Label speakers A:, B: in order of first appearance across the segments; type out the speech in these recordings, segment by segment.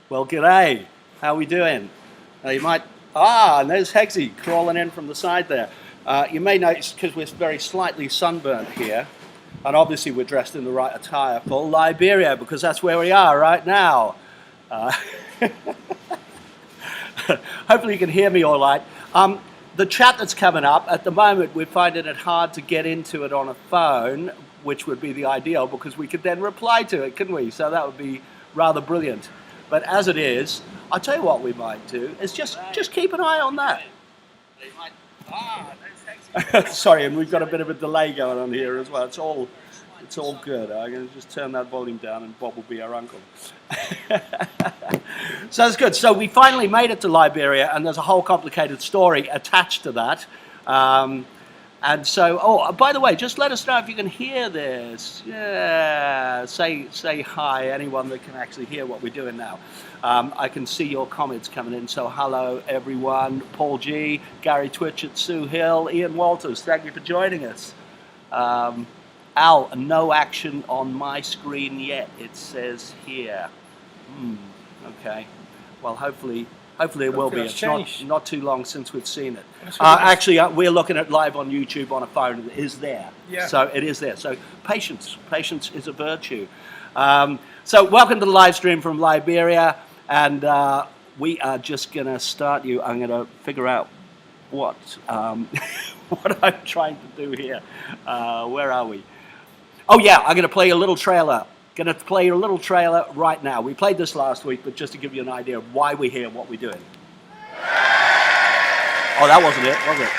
A: Well, g'day. How we doing? You might... and there's Hegsy crawling in from the side there. You may notice, because we're very slightly sunburnt here, and obviously we're dressed in the right attire for Liberia, because that's where we are right now. Hopefully you can hear me all right. The chat that's coming up, at the moment we're finding it hard to get into it on a phone, which would be the ideal, because we could then reply to it, couldn't we? So that would be rather brilliant. But as it is, I'll tell you what we might do, is just keep an eye on that. Sorry, and we've got a bit of a delay going on here as well. It's all good. I'm going to just turn that volume down and Bob will be our uncle. So that's good. So we finally made it to Liberia, and there's a whole complicated story attached to that. And so, by the way, just let us know if you can hear this. Yeah, say hi, anyone that can actually hear what we're doing now. I can see your comments coming in, so hello everyone. Paul G, Gary Twitchett, Sue Hill, Ian Walters, thank you for joining us. Al, no action on my screen yet, it says here. Okay, well hopefully it will be. It's not too long since we've seen it. Actually, we're looking at live on YouTube on a phone. It is there. Yeah. So it is there. So patience is a virtue. So welcome to the live stream from Liberia, and we are just going to start you. I'm going to figure out what what I'm trying to do here. Where are we? Oh yeah, I'm going to play a little trailer. Going to play a little trailer right now. We played this last week, but just to give you an idea of why we're here and what we're doing. Oh, that wasn't it, was it?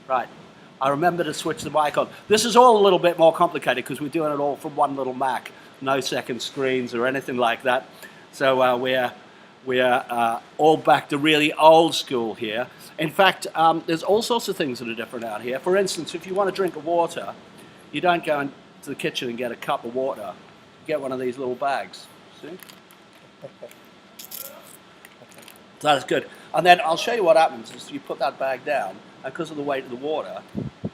A: Right, I remember to switch the mic on. This is all a little bit more complicated because we're doing it all from one little Mac, no second screens or anything like that. So we're all back to really old school here. In fact, there's all sorts of things that are different out here. For instance, if you want to drink water, you don't go into the kitchen and get a cup of water. You get one of these little bags. See? That's good. And then I'll show you what happens is you put that bag down, and because of the weight of the water,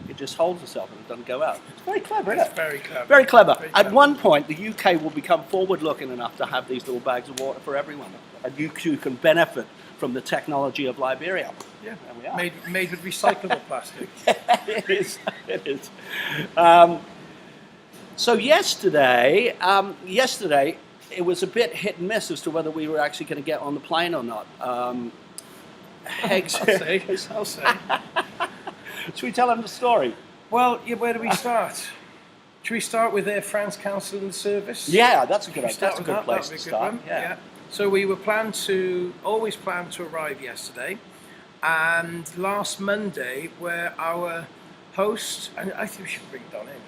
A: it just holds itself and it doesn't go out. It's very clever, isn't it? Very clever. Very clever. At one point, the UK will become forward-looking enough to have these little bags of water for everyone. And you too can benefit from the technology of Liberia. Yeah, there we are.
B: Made with recyclable plastic.
A: It is. It is. So yesterday, it was a bit hit and miss as to whether we were actually going to get on the plane or not.
B: I'll say.
A: Should we tell them the story?
B: Well, yeah, where do we start? Should we start with Air France cancelling the service?
A: Yeah, that's a good idea. That's a good place to start.
B: Yeah. So we were always planned to arrive yesterday, and last Monday, where our host, and I think we should bring Don in.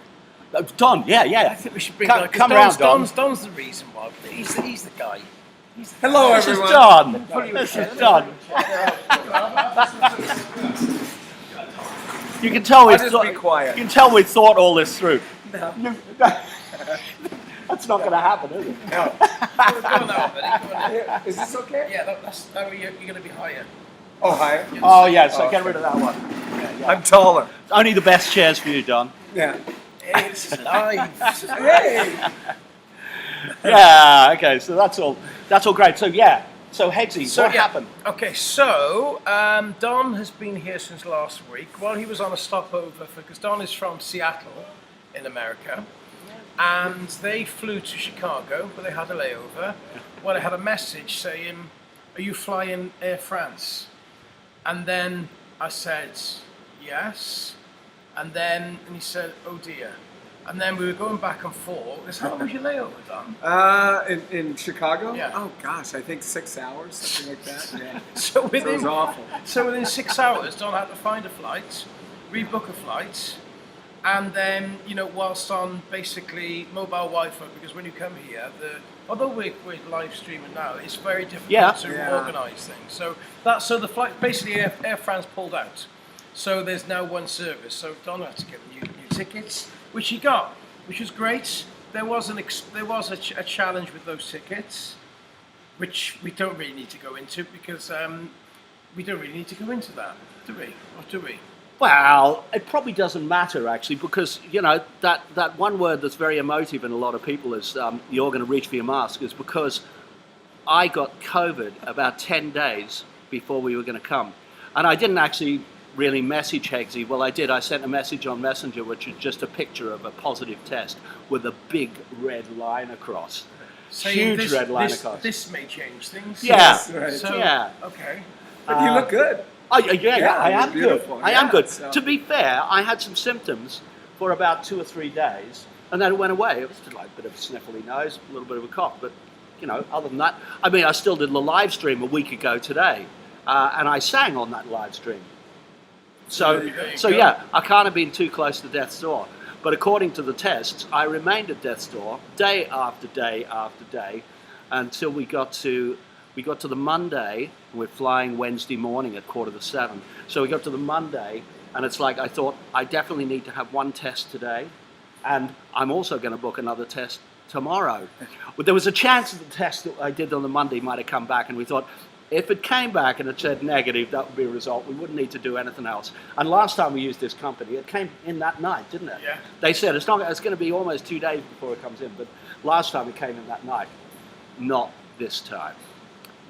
A: Don, yeah.
B: I think we should bring
A: Come, come round, Don.
B: Don's the reason why. He's the guy.
C: Hello,
A: This is
C: everyone.
A: Don. This is Don. You can tell
C: I'll just be quiet.
A: You can tell we thought all this through. No. That's not going to happen, is it?
B: Go on now, buddy. Go on now.
C: Is this okay?
B: Yeah, you're going to be higher.
C: Oh, hi.
A: Oh, yeah, so get rid of that one. Yeah.
C: I'm taller.
A: Only the best chairs for you, Don.
C: Yeah.
B: Hey, this is live.
C: Hey.
A: Yeah, okay, so that's all great. So, yeah, so Hegsy, what happened?
B: Okay, so Don has been here since last week. Well, he was on a stopover because Don is from Seattle in America. And they flew to Chicago, but they had a layover. Well, they had a message saying, "Are you flying Air France?" And then I said, "Yes." And he said, "Oh dear." And then we were going back and forth. How long was your layover, Don?
C: In Chicago?
B: Yeah.
C: Oh gosh, I think 6 hours, something like that. Yeah.
B: So
C: It was awful.
B: So within 6 hours, Don had to find a flight, rebook a flight, and then, whilst on basically mobile Wi-Fi, because when you come here, although we're live streaming now, it's very difficult to organise things. So the flight, basically Air France pulled out. So there's now one service. So Don had to get new tickets, which he got, which was great. There was a challenge with those tickets, which we don't really need to go into because we don't really need to go into that, do we? Or do we?
A: Well, it probably doesn't matter actually, because that one word that's very emotive in a lot of people is you're going to reach for your mask, is because I got COVID about 10 days before we were going to come, and I didn't actually really message Hegsy. Well, I did. I sent a message on Messenger, which is just a picture of a positive test with a big red line across. Huge red line across.
B: This may change things.
A: Yeah.
C: Yes, right.
B: So,
A: Yeah.
B: Okay.
C: But you look good.
A: Oh, yeah, I am good.
C: beautiful.
A: I am
C: Yeah,
A: good.
C: so-
A: To be fair, I had some symptoms for about 2 or 3 days, and then it went away. It was just like a bit of a sniffly nose, a little bit of a cough, but other than that, I mean, I still did the live stream a week ago today, and I sang on that live stream. So yeah, I can't have been too close to death's door. But according to the tests, I remained at death's door day after day after day until we got to the Monday. We're flying Wednesday morning at 6:45. So we got to the Monday, and it's like I thought I definitely need to have one test today, and I'm also going to book another test tomorrow. But there was a chance that the test that I did on the Monday might have come back, and we thought, if it came back and it said negative, that would be a result. We wouldn't need to do anything else. And last time we used this company, it came in that night, didn't it?
B: Yeah.
A: They said it's going to be almost 2 days before it comes in, but last time it came in that night. Not this time.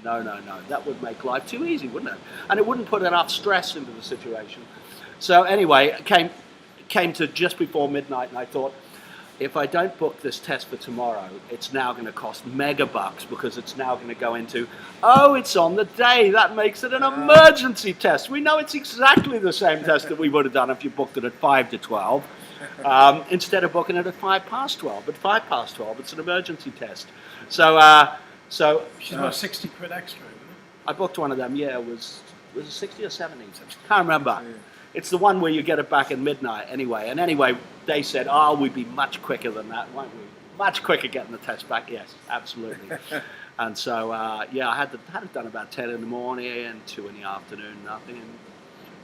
A: No. That would make life too easy, wouldn't it? And it wouldn't put enough stress into the situation. So anyway, it came to just before midnight, and I thought, if I don't book this test for tomorrow, it's now going to cost megabucks, because it's now going to go into, it's on the day. That makes it an emergency test. We know it's exactly the same test that we would have done if you booked it at 5 to 12, instead of booking it at 5 past 12. But 5 past 12, it's an emergency test. So
B: Which is about 60 quid extra, isn't it?
A: I booked one of them. Yeah, was it 60 or 70? Can't remember. It's the one where you get it back at midnight anyway. And anyway, they said, we'd be much quicker than that, won't we? Much quicker getting the test back. Yes, absolutely. And so, I had it done about 10 in the morning, and 2 in the afternoon, nothing.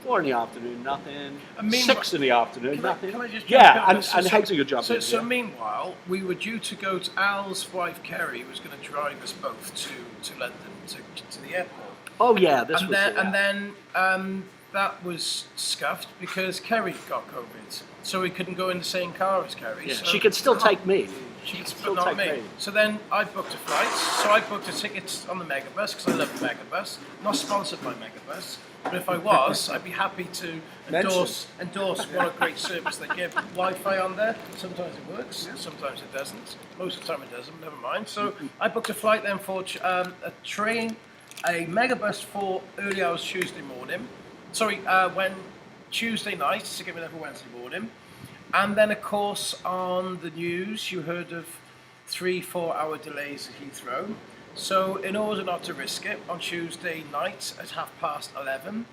A: 4 in the afternoon, nothing. 6 in the afternoon, nothing.
B: Can I just
A: yeah,
B: jump in?
A: and Hegsy could jump in.
B: So meanwhile, we were due to go to Al's wife, Kerry, was going to drive us both to London, to the airport.
A: Oh, yeah, this
B: And
A: was
B: then,
A: it.
B: and then that was scuffed because Kerry got COVID, so we couldn't go in the same car as Kerry.
A: Yeah,
B: so
A: she could still take me.
B: She could
A: still
B: but not
A: take
B: me.
A: me.
B: So then I booked a flight. So I booked a ticket on the Megabus because I love the Megabus. Not sponsored by Megabus, but if I was, I'd be happy to endorse what a great service they give. Wi-Fi on there. Sometimes it works, sometimes it doesn't. Most of the time it doesn't. Never mind. So I booked a flight then for a Megabus for early hours Tuesday morning. When Tuesday night to get me there for Wednesday morning. And then, of course, on the news, you heard of 3-4 hour delays at Heathrow. So in order not to risk it, on Tuesday night at 11:30,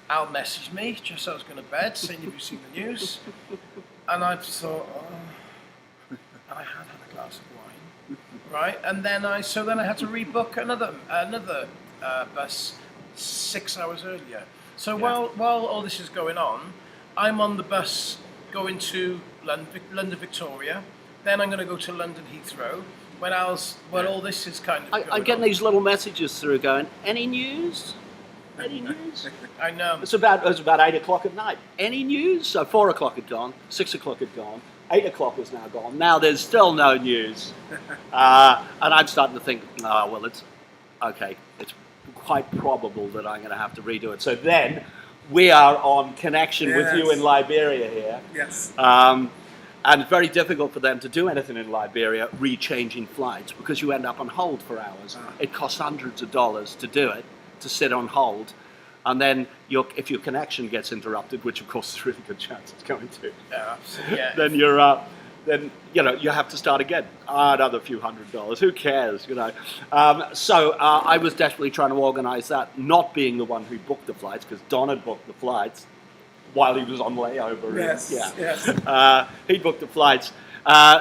B: Al messaged me just as I was going to bed, saying, "Have you seen the news?" And I thought, glass of wine, right? And then I had to rebook another bus 6 hours earlier. So while all this is going on, I'm on the bus going to London Victoria. Then I'm going to go to London Heathrow. When all this is kind of
A: I'm getting these little messages through going, any news? Any news?
B: I know.
A: It was about 8 o'clock at night. Any news? So 4 o'clock had gone, 6 o'clock had gone, 8 o'clock was now gone. Now there's still no news. And I'm starting to think, oh, well, it's okay. It's quite probable that I'm going to have to redo it. So then we are on connection with you in Liberia here.
C: Yes.
A: And it's very difficult for them to do anything in Liberia, rechanging flights, because you end up on hold for hours. It costs hundreds of dollars to do it, to sit on hold. And then if your connection gets interrupted, which of course is a really good chance it's going to, then you have to start again. Another few $100s. Who cares? So I was desperately trying to organise that, not being the one who booked the flights, because Don had booked the flights while he was on layover.
C: Yes.
A: He booked the flights.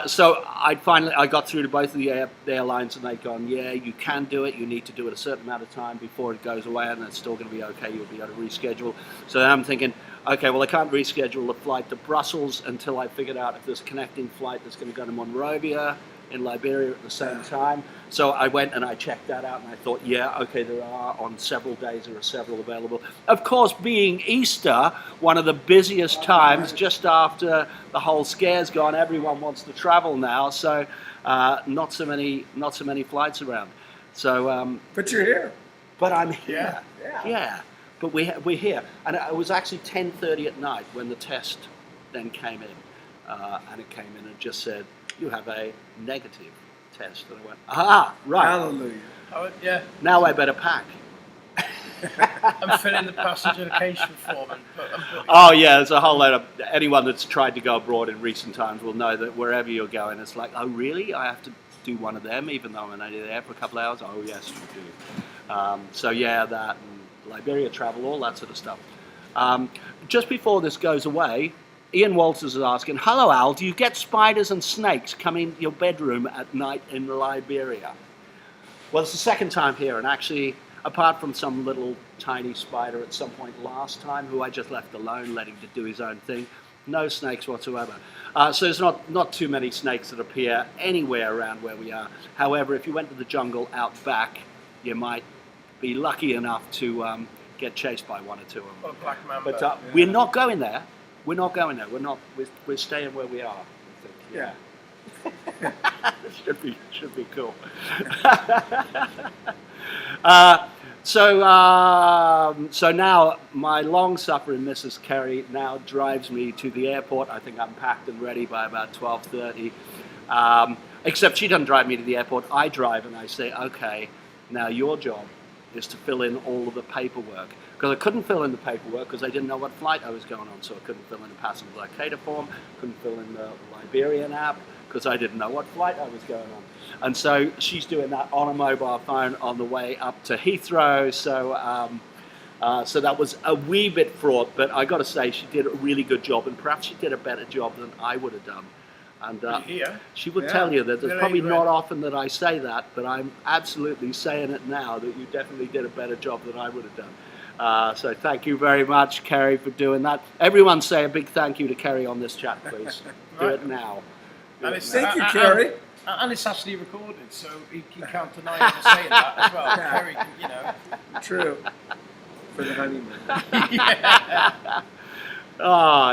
A: So I got through to both of the airlines, and they'd gone, yeah, you can do it. You need to do it a certain amount of time before it goes away, and it's still going to be okay. You'll be able to reschedule. So then I'm thinking, okay, well, I can't reschedule the flight to Brussels until I figured out if there's a connecting flight that's going to go to Monrovia in Liberia at the same time. So I went and I checked that out, and I thought, yeah, okay, there are on several days, there are several available. Of course, being Easter, one of the busiest times, just after the whole scare's gone, everyone wants to travel now, so not so many flights around. So,
C: but you're here.
A: But I'm here. Yeah. But we're here, and it was actually 10:30 at night when the test then came in, and it came in and just said, you have a negative test. And I went, right.
C: Hallelujah.
B: Oh, yeah.
A: Now I better pack.
B: I'm filling the passenger education form.
A: There's a whole lot of, anyone that's tried to go abroad in recent times will know that wherever you're going, it's like, oh really? I have to do one of them even though I'm only there for a couple of hours? Oh yes, you do. That and Liberia travel, all that sort of stuff. Just before this goes away, Ian Walters is asking, hello Al, do you get spiders and snakes coming into your bedroom at night in Liberia? Well, it's the second time here, and actually, apart from some little tiny spider at some point last time, who I just left alone, letting him do his own thing, no snakes whatsoever. So there's not too many snakes that appear anywhere around where we are. However, if you went to the jungle out back, you might be lucky enough to get chased by one or two of them.
B: Or black mamba.
A: But we're not going there. We're not going there. We're staying where we are. I think. should be cool. So now my long-suffering Mrs. Kerry now drives me to the airport. I think I'm packed and ready by about 12:30. Except she doesn't drive me to the airport. I drive and I say, okay, now your job is to fill in all of the paperwork. Because I couldn't fill in the paperwork because I didn't know what flight I was going on. So I couldn't fill in the passenger locator form, couldn't fill in the Liberian app because I didn't know what flight I was going on. And so she's doing that on a mobile phone on the way up to Heathrow. So that was a wee bit fraught, but I got to say she did a really good job, and perhaps she did a better job than I would have done. And she would tell you that it's probably not often that I say that, but I'm absolutely saying it now that you definitely did a better job than I would have done. So thank you very much, Kerry, for doing that. Everyone say a big thank you to Kerry on this chat, please. Do it now.
C: Thank you, Kerry.
B: And it's actually recorded, so you can't deny ever saying that as well. Kerry,
C: True. For the honeymoon.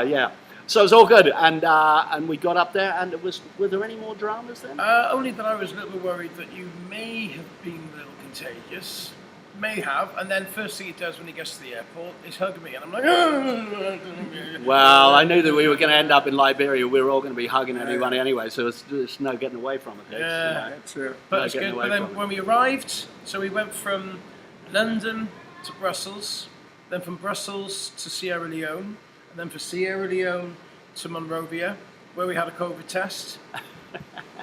A: Yeah. So it's all good, and we got up there, and were there any more dramas then?
B: Only that I was a little worried that you may have been a little contagious. May have, and then first thing he does when he gets to the airport is hug me, and I'm like,
A: Well, I knew that we were going to end up in Liberia. We were all going to be hugging everyone anyway, so there's no getting away from it.
C: That's true.
B: But it's good. But then when we arrived, so we went from London to Brussels, then from Brussels to Sierra Leone, and then from Sierra Leone to Monrovia, where we had a COVID test.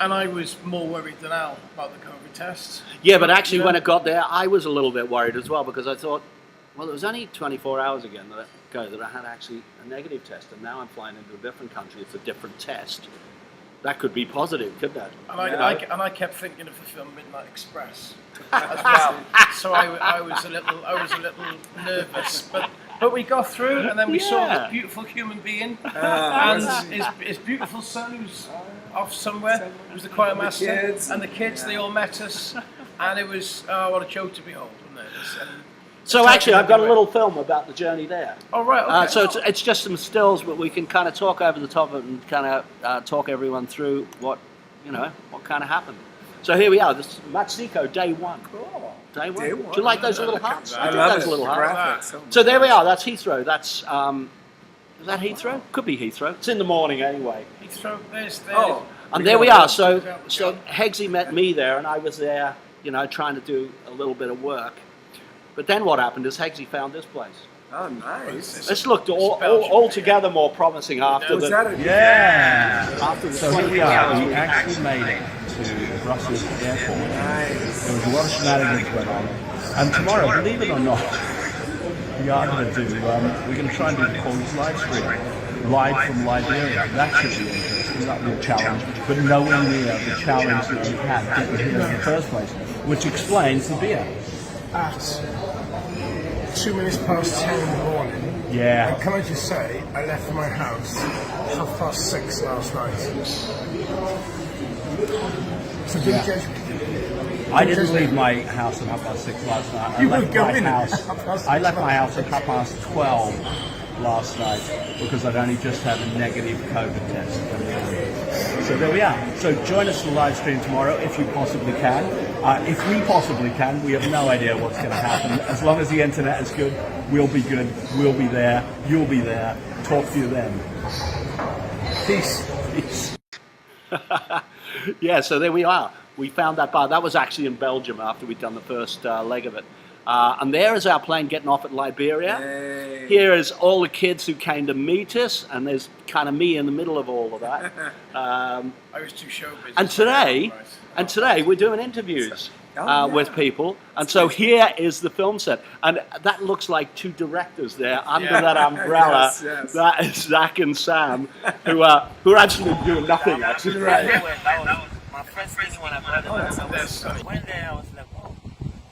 B: And I was more worried than Al about the COVID test.
A: Yeah, but actually when it got there, I was a little bit worried as well, because I thought, well, it was only 24 hours ago that I had actually a negative test, and now I'm flying into a different country. It's a different test. that could be positive, couldn't it?
B: And I kept thinking of the film Midnight Express as well. So I was a little nervous, but we got through, and then we saw this beautiful human being and his beautiful son who's off somewhere. It was the choir master and the kids. They all met us, and it was what a joke to behold, wasn't it?
A: So actually, I've got a little film about the journey there.
B: Oh right, okay.
A: So it's just some stills, but we can kind of talk over the top of it and kind of talk everyone through what kind of happened. So here we are. This is Mexico, day one.
C: Cool.
A: Day one. Do you like those little hearts?
C: I love
A: those
C: it.
A: little hearts.
C: Graphics.
A: So there we are. That's Heathrow. That's is that Heathrow? Could be Heathrow. It's in the morning anyway.
B: Heathrow. There's.
A: And there we are. So Hegsy met me there, and I was there, trying to do a little bit of work. But then what happened is Hegsy found this place.
C: Oh, nice.
A: This looked altogether more promising after the...
D: After the so here we are. We actually made it to Brussels Airport.
C: Nice.
D: There was a lot of shenanigans going on. And tomorrow, believe it or not, we are going to do... we're going to try and do the Korgis live stream. Live from Liberia. That should be interesting. That will be a challenge. But nowhere near the challenge that we had getting here in the first place. Which explains the beer.
E: At 2 minutes past 10 in the morning.
D: Yeah.
E: And can I just say, I left my house 6:30 last night. So don't judge me.
D: I didn't leave my house at 6:30 last night. I left my house at 12:30 last night because I'd only just had a negative COVID test. So there we are. So join us for the live stream tomorrow if you possibly can. If we possibly can, we have no idea what's going to happen. As long as the internet is good, we'll be good. We'll be there. You'll be there. Talk to you then. Peace. Peace.
A: Yeah, so there we are. We found that bar. That was actually in Belgium after we'd done the first leg of it. And there is our plane getting off at Liberia.
C: Hey.
A: Here is all the kids who came to meet us, and there's kind of me in the middle of all of that.
B: I was too showbiz.
A: And today we're doing interviews with people, and so here is the film set, and that looks like two directors there under that umbrella.
C: Yes.
A: That is Zach and Sam, who are actually doing nothing. Actually,
C: Right.
F: That was my first thing when I brought it. One day I was like, oh,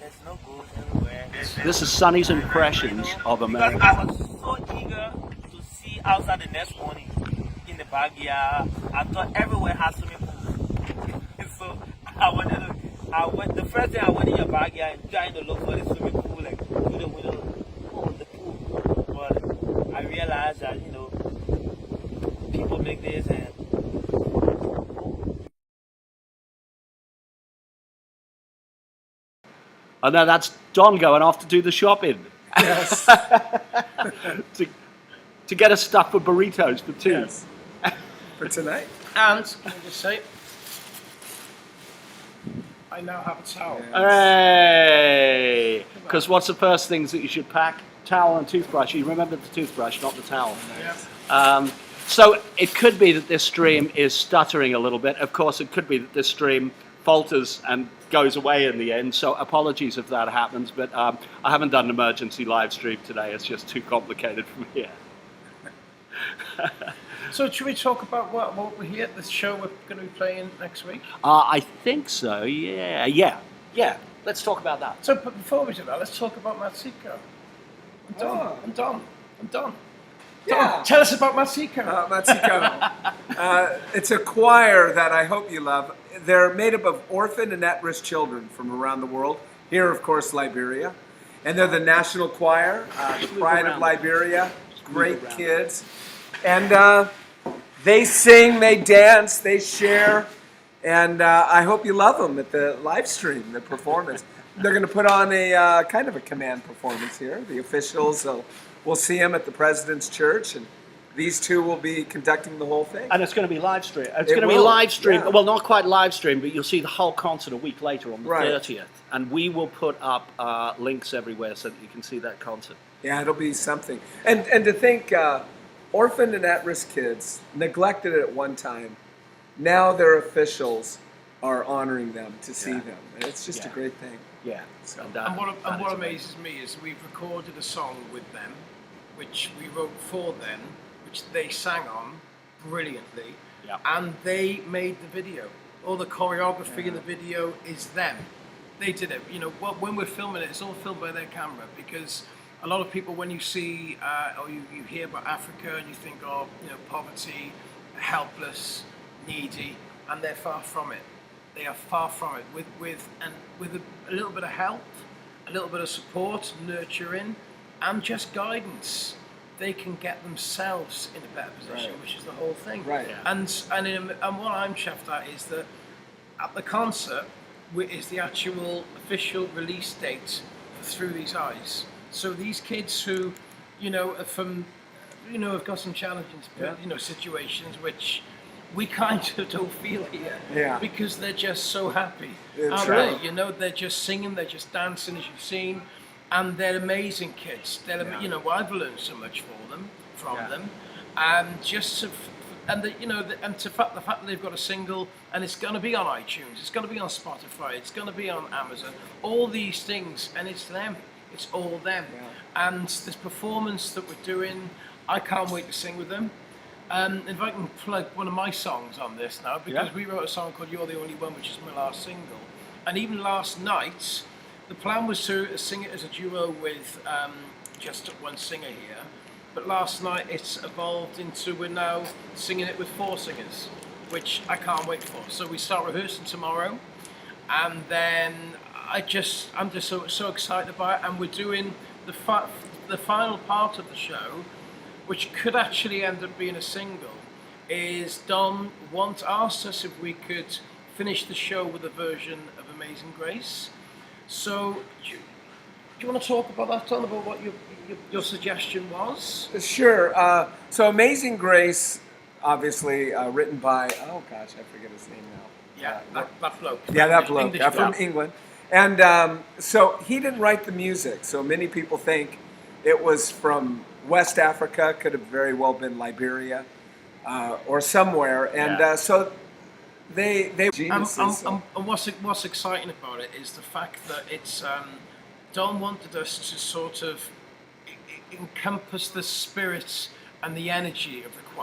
F: there's no gold everywhere.
A: this is Sonny's impressions of
F: Because
A: America.
F: I was so eager to see outside the next morning in the backyard. I thought everywhere has swimming pool. So the first day I went in your backyard and trying to look for the swimming pool, like through the window, oh, the pool. But I realized that, people make this and
A: And now that's Don going off to do the shopping.
C: Yes.
A: to get us stuff for burritos for two.
C: Yes. For tonight.
B: And can I just say, I now have a towel.
A: Hey! Because what's the first things that you should pack? Towel and toothbrush. You remember the toothbrush, not the towel.
B: Yeah.
A: So it could be that this stream is stuttering a little bit. Of course, it could be that this stream falters and goes away in the end. So apologies if that happens. But I haven't done an emergency live stream today. It's just too complicated for me here.
B: So should we talk about what we're here, the show we're going to be playing next week?
A: I think so. Yeah. Let's talk about that.
B: So but before we do that, let's talk about Matsiko. I'm done.
C: Yeah.
B: Tell us about Matsiko.
C: Matsiko. It's a choir that I hope you love. They're made up of orphan and at-risk children from around the world. Here, of course, Liberia. And they're the national choir, the pride of Liberia. Great kids. And they sing, they dance, they share. And I hope you love them at the live stream, the performance. They're going to put on a kind of a command performance here. The officials, we'll see them at the President's Church. And these two will be conducting the whole thing.
A: And it's going to be live stream. It's
C: It
A: going to be
C: will,
A: live stream.
C: yeah.
A: Well, not quite live stream, but you'll see the whole concert a week later on the
C: Right.
A: 30th. And we will put up links everywhere so that you can see that concert.
C: Yeah, it'll be something. And to think, orphaned and at-risk kids, neglected at one time, now their officials are honoring them to see them. And it's just a great thing.
A: Yeah.
C: So-
B: And what amazes me is we've recorded a song with them, which we wrote for them, which they sang on brilliantly.
A: Yeah.
B: and they made the video. All the choreography in the video is them. They did it. You know, when we're filming it, it's all filmed by their camera, because a lot of people, when you see or you hear about Africa and you think of, you know, poverty, helpless, needy, and they're far from it. They are far from it. With a little bit of help, a little bit of support, nurturing, and just guidance, they can get themselves in a better position,
C: Right.
B: which is the whole thing.
C: Right.
A: Yeah.
B: And what I'm chuffed at is that at the concert is the actual official release date for Through These Eyes. So these kids who, you know, are from, you know, have got some challenging, you know, situations which we kind of don't feel here,
C: Yeah.
B: because they're just so happy,
C: It's
B: aren't
C: right.
B: they? You know, they're just singing, they're just dancing, as you've seen, and they're amazing kids.
C: Yeah.
B: You know, I've learned so much from
C: Yeah.
B: them, and just to, and the, you know, the fact that they've got a single, and it's going to be on iTunes, it's going to be on Spotify, it's going to be on Amazon, all these things, and it's them. It's all them.
C: Yeah.
B: And this performance that we're doing, I can't wait to sing with them. If I can plug one of my songs on this now, because
A: Yeah.
B: we wrote a song called You're the Only One, which is my last single. And even last night, the plan was to sing it as a duo with just one singer here. But last night it's evolved into, we're now singing it with 4 singers, which I can't wait for. So we start rehearsing tomorrow, and then I'm just so excited about it. And we're doing the final part of the show, which could actually end up being a single, is Don asked us if we could finish the show with a version of Amazing Grace. So do you want to talk about that, Don, about what your suggestion was?
C: Sure. So Amazing Grace, obviously written by, oh gosh, I forget his name now.
B: Yeah, that bloke.
C: Yeah, that bloke.
B: English
C: From
B: bloke.
C: England. And so he didn't write the music. So many people think it was from West Africa, could have very well been Liberia or somewhere. And
A: Yeah.
C: so they geniuses.
B: And what's exciting about it is the fact that it's Don wanted us to sort of encompass the spirit and the energy of the choir.